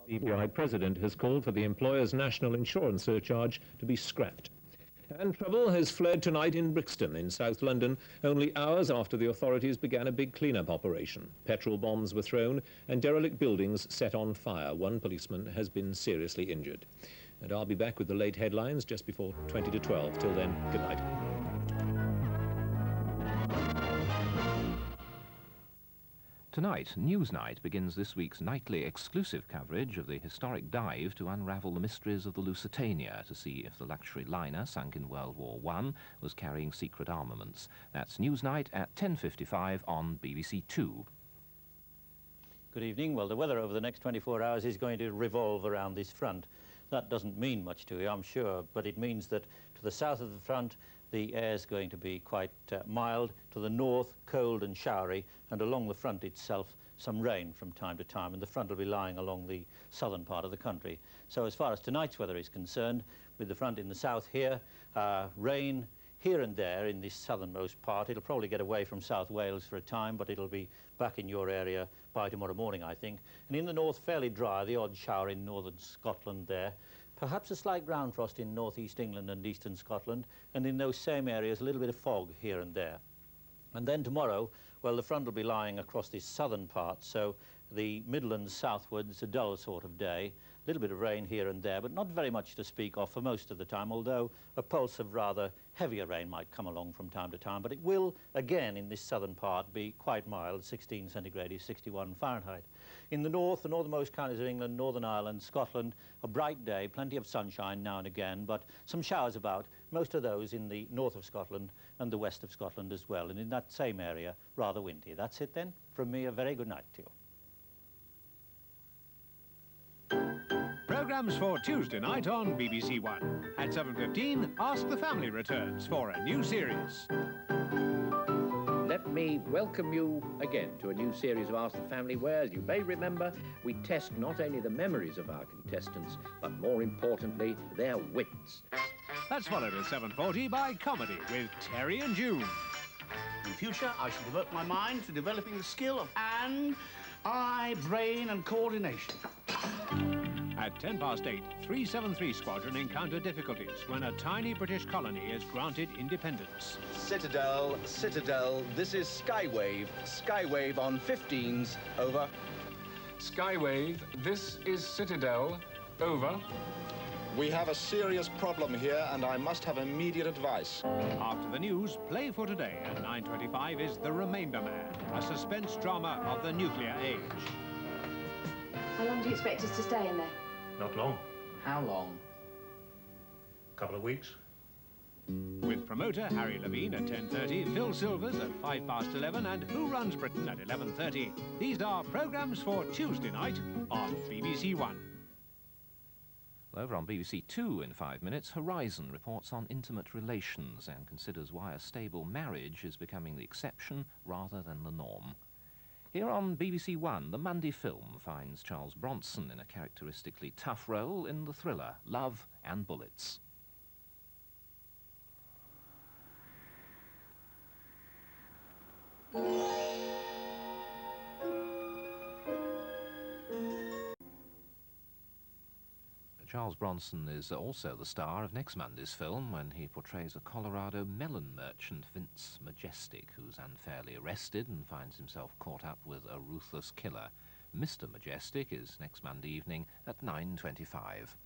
BBI president has called for the employer's national insurance surcharge to be scrapped. And trouble has flared tonight in Brixton, in South London, only hours after the authorities began a big clean-up operation. Petrol bombs were thrown and derelict buildings set on fire. One policeman has been seriously injured. And I'll be back with the late headlines just before 20 to 12. Till then, good night. Tonight, Newsnight begins this week's nightly exclusive coverage of the historic dive to unravel the mysteries of the Lusitania to see if the luxury liner sunk in World War I was carrying secret armaments. That's Newsnight at 10:55 on BBC2. Good evening. Well, the weather over the next 24 hours is going to revolve around this front. That doesn't mean much to you, I'm sure, but it means that to the south of the front, the air's going to be quite mild. To the north, cold and showery, and along the front itself, some rain from time to time, and the front will be lying along the southern part of the country. So as far as tonight's weather is concerned, with the front in the south here, rain here and there in this southernmost part. It'll probably get away from South Wales for a time, but it'll be back in your area by tomorrow morning, I think. And in the north, fairly dry, the odd shower in northern Scotland there. Perhaps a slight ground frost in northeast England and eastern Scotland, and in those same areas a little bit of fog here and there. And then tomorrow, well, the front will be lying across this southern part, so the Midlands southwards, a dull sort of day. A little bit of rain here and there, but not very much to speak of for most of the time, although a pulse of rather heavier rain might come along from time to time. But it will, again, in this southern part, be quite mild, 16 centigrade is 61 Fahrenheit. In the north, the northernmost counties of England, Northern Ireland, Scotland, a bright day, plenty of sunshine now and again, but some showers about, most of those in the north of Scotland and the west of Scotland as well. And in that same area, rather windy. That's it then. From me, a very good night to you. Programmes for Tuesday night on BBC1. At 7:15, Ask the Family returns for a new series. Let me welcome you again to a new series of Ask the Family where, as you may remember, we test not only the memories of our contestants, but more importantly, their wits. That's followed at 7:40 by Comedy with Terry and June. In future, I shall devote my mind to developing the skill of hand, eye, brain and coordination. At 8:10, 373 Squadron encounter difficulties when a tiny British colony is granted independence. Citadel, this is Skywave. Skywave on 15s, over. Skywave, this is Citadel, over. We have a serious problem here and I must have immediate advice. After the news, Play for Today at 9:25 is The Remainder Man, a suspense drama of the nuclear age. How long do you expect us to stay in there? Not long. How long? A couple of weeks. With promoter Harry Levine at 10:30, Phil Silvers at 11:05, and Who Runs Britain at 11:30. These are programmes for Tuesday night on BBC1. Over on BBC2 in 5 minutes, Horizon reports on intimate relations and considers why a stable marriage is becoming the exception rather than the norm. Here on BBC1, the Monday film finds Charles Bronson in a characteristically tough role in the thriller Love and Bullets. Charles Bronson is also the star of next Monday's film when he portrays a Colorado melon merchant, Vince Majestic, who's unfairly arrested and finds himself caught up with a ruthless killer. Mr. Majestic is next Monday evening at 9:25.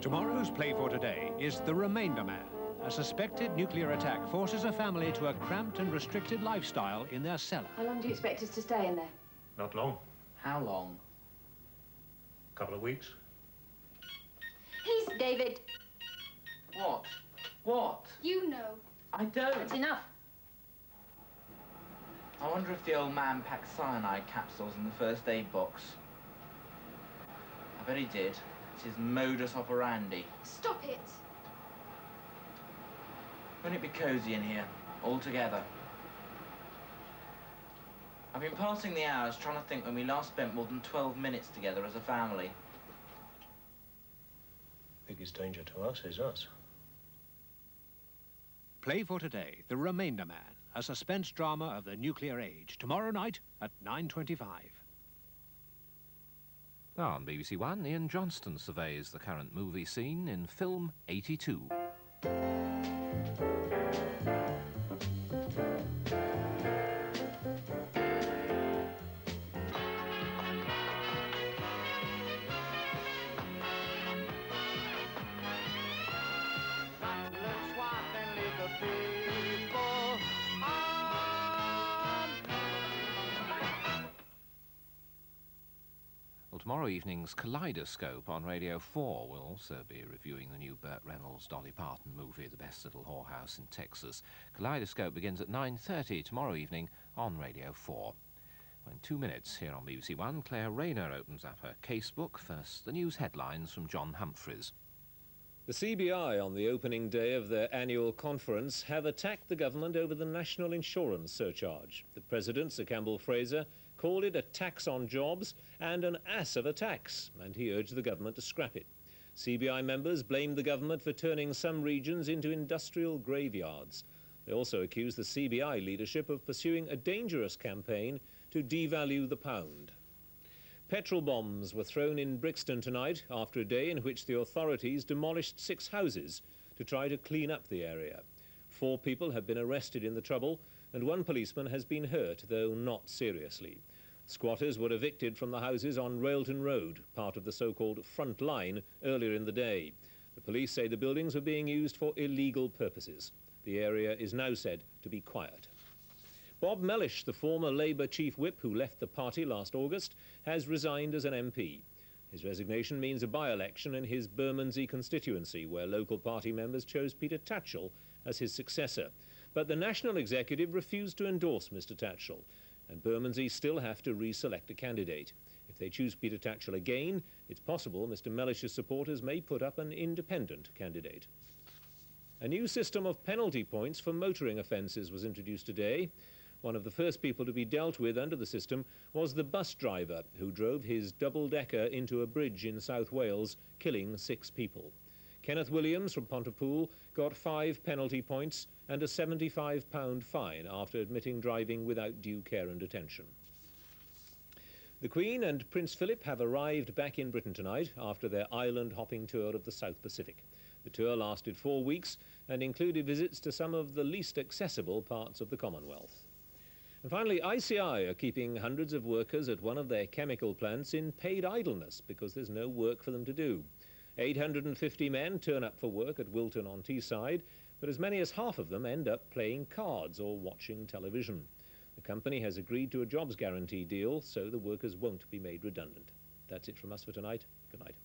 Tomorrow's Play for Today is The Remainder Man. A suspected nuclear attack forces a family to a cramped and restricted lifestyle in their cellar. How long do you expect us to stay in there? Not long. How long? A couple of weeks. He's David. What? What? You know. I don't. It's enough. I wonder if the old man packed cyanide capsules in the first aid box. I bet he did. It's his modus operandi. Stop it. Wouldn't it be cosy in here, all together? I've been passing the hours trying to think when we last spent more than 12 minutes together as a family. Biggest danger to us is us. Play for Today, The Remainder Man, a suspense drama of the nuclear age. Tomorrow night at 9:25. On BBC1, Ian Johnston surveys the current movie scene in film 82. Well, tomorrow evening's Kaleidoscope on Radio 4 will also be reviewing the new Burt Reynolds Dolly Parton movie, The Best Little Whorehouse in Texas. Kaleidoscope begins at 9:30 tomorrow evening on Radio 4. Well, in 2 minutes here on BBC1, Claire Rayner opens up her casebook. First, the news headlines from John Humphrys. The CBI, on the opening day of their annual conference, have attacked the government over the national insurance surcharge. The President, Sir Campbell Fraser, called it a tax on jobs and an ass of a tax, and he urged the government to scrap it. CBI members blamed the government for turning some regions into industrial graveyards. They also accused the CBI leadership of pursuing a dangerous campaign to devalue the pound. Petrol bombs were thrown in Brixton tonight after a day in which the authorities demolished 6 houses to try to clean up the area. 4 people have been arrested in the trouble, and 1 policeman has been hurt, though not seriously. Squatters were evicted from the houses on Railton Road, part of the so-called front line, earlier in the day. The police say the buildings were being used for illegal purposes. The area is now said to be quiet. Bob Mellish, the former Labour chief whip who left the party last August, has resigned as an MP. His resignation means a by-election in his Bermondsey constituency, where local party members chose Peter Tatchell as his successor. But the National Executive refused to endorse Mr Tatchell, and Bermondsey still have to reselect a candidate. If they choose Peter Tatchell again, it's possible Mr Mellish's supporters may put up an independent candidate. A new system of penalty points for motoring offences was introduced today. One of the first people to be dealt with under the system was the bus driver who drove his double-decker into a bridge in South Wales, killing 6 people. Kenneth Williams from Pontypool got 5 penalty points and a £75 fine after admitting driving without due care and attention. The Queen and Prince Philip have arrived back in Britain tonight after their island-hopping tour of the South Pacific. The tour lasted 4 weeks and included visits to some of the least accessible parts of the Commonwealth. And finally, ICI are keeping hundreds of workers at one of their chemical plants in paid idleness because there's no work for them to do. 850 men turn up for work at Wilton on Teesside, but as many as half of them end up playing cards or watching television. The company has agreed to a jobs guarantee deal, so the workers won't be made redundant. That's it from us for tonight. Good night.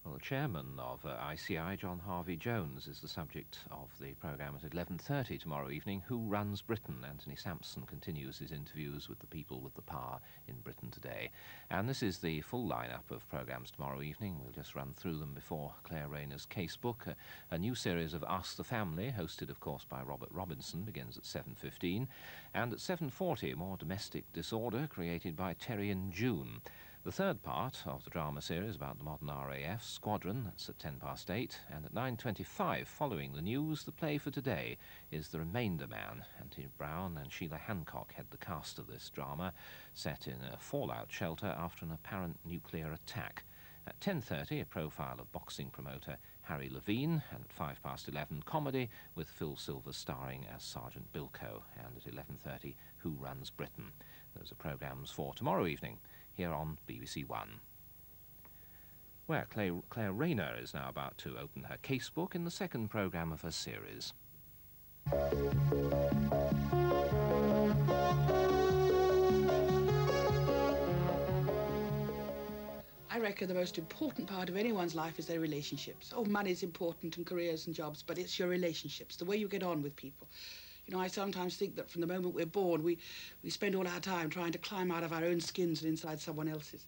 Well, the chairman of ICI, John Harvey Jones, is the subject of the programme at 11:30 tomorrow evening. Who Runs Britain? Anthony Sampson continues his interviews with the people with the power in Britain today. And this is the full lineup of programmes tomorrow evening. We'll just run through them before Claire Rayner's Casebook. A new series of Ask the Family, hosted, of course, by Robert Robinson, begins at 7:15. And at 7:40, more domestic disorder created by Terry and June. The third part of the drama series about the modern RAF Squadron, that's at 8:10, and at 9:25, following the news, the play for today is The Remainder Man. Anthony Brown and Sheila Hancock head the cast of this drama, set in a fallout shelter after an apparent nuclear attack. At 10:30, a profile of boxing promoter Harry Levine, and at 11:05, comedy with Phil Silvers starring as Sergeant Bilko, and at 11:30, Who Runs Britain? Those are programmes for tomorrow evening here on BBC1. Where Claire Rayner is now about to open her casebook in the second programme of her series. I reckon the most important part of anyone's life is their relationships. Oh, money's important and careers and jobs, but it's your relationships, the way you get on with people. You know, I sometimes think that from the moment we're born, we spend all our time trying to climb out of our own skins and inside someone else's.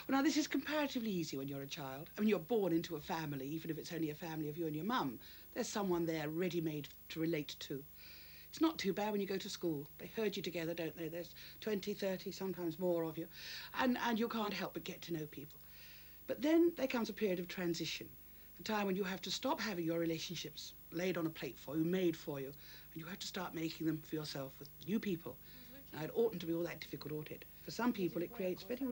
Well, now, this is comparatively easy when you're a child. I mean, you're born into a family, even if it's only a family of you and your mum. There's someone there ready-made to relate to. It's not too bad when you go to school. They herd you together, don't they? There's 20, 30, sometimes more of you. And you can't help but get to know people. But then there comes a period of transition, a time when you have to stop having your relationships laid on a plate for you, made for you, and you have to start making them for yourself with new people. Now, it oughtn't to be all that difficult, ought it? For some people, it creates very...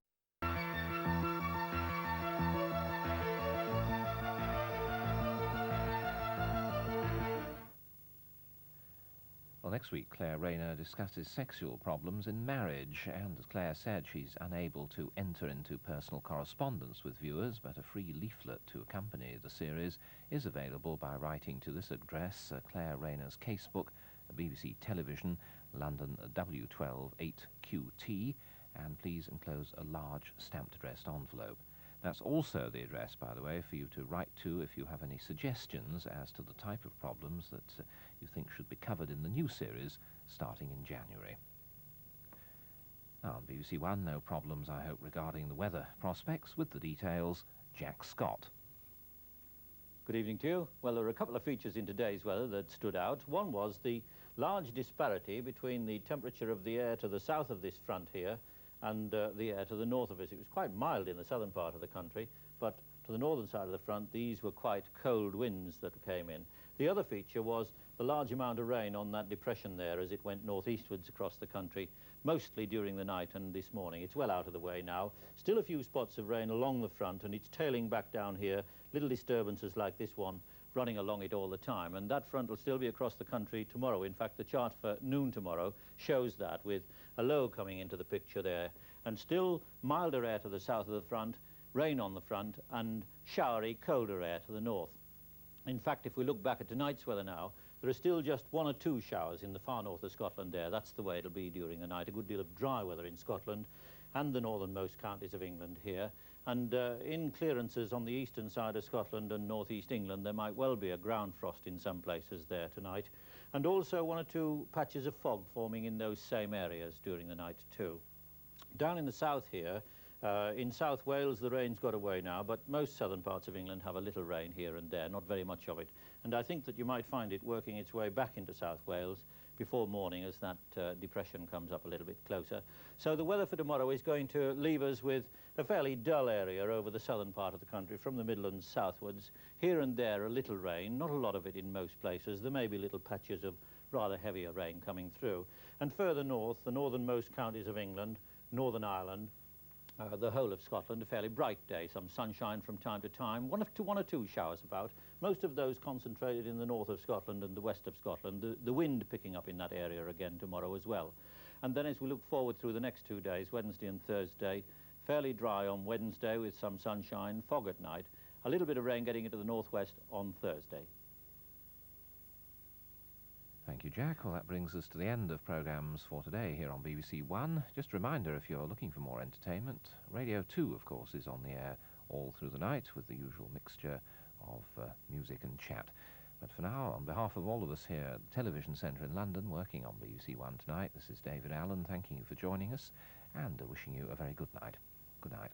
Well, next week, Claire Rayner discusses sexual problems in marriage, and as Claire said, she's unable to enter into personal correspondence with viewers, but a free leaflet to accompany the series is available by writing to this address, Claire Rayner's Casebook, BBC Television, London W12 8QT, and please enclose a large stamped addressed envelope. That's also the address, by the way, for you to write to if you have any suggestions as to the type of problems that you think should be covered in the new series starting in January. Now, on BBC One, no problems, I hope, regarding the weather prospects. With the details, Jack Scott. Good evening to you. Well, there were a couple of features in today's weather that stood out. One was the large disparity between the temperature of the air to the south of this front here and the air to the north of it. It was quite mild in the southern part of the country, but to the northern side of the front, these were quite cold winds that came in. The other feature was the large amount of rain on that depression there as it went northeastwards across the country, mostly during the night and this morning. It's well out of the way now. Still a few spots of rain along the front, and it's tailing back down here, little disturbances like this one running along it all the time, and that front will still be across the country tomorrow. In fact, the chart for noon tomorrow shows that, with a low coming into the picture there, and still milder air to the south of the front, rain on the front, and showery, colder air to the north. In fact, if we look back at tonight's weather now, there are still just 1 or 2 showers in the far north of Scotland there. That's the way it'll be during the night. A good deal of dry weather in Scotland and the northernmost counties of England here. And in clearances on the eastern side of Scotland and northeast England, there might well be a ground frost in some places there tonight. And also 1 or 2 patches of fog forming in those same areas during the night too. Down in the south here, in South Wales, the rain's got away now, but most southern parts of England have a little rain here and there, not very much of it. And I think that you might find it working its way back into South Wales before morning as that depression comes up a little bit closer. So the weather for tomorrow is going to leave us with a fairly dull area over the southern part of the country, from the Midlands southwards. Here and there a little rain, not a lot of it in most places. There may be little patches of rather heavier rain coming through. And further north, the northernmost counties of England, Northern Ireland, the whole of Scotland, a fairly bright day, some sunshine from time to time, 1 or 2 showers about, most of those concentrated in the north of Scotland and the west of Scotland, the wind picking up in that area again tomorrow as well. And then as we look forward through the next 2 days, Wednesday and Thursday, fairly dry on Wednesday with some sunshine, fog at night, a little bit of rain getting into the northwest on Thursday. Thank you, Jack. Well, that brings us to the end of programmes for today here on BBC One. Just a reminder, if you're looking for more entertainment, Radio 2, of course, is on the air all through the night with the usual mixture of music and chat. But for now, on behalf of all of us here at the Television Centre in London, working on BBC One tonight, this is David Allen, thanking you for joining us and wishing you a very good night. Good night.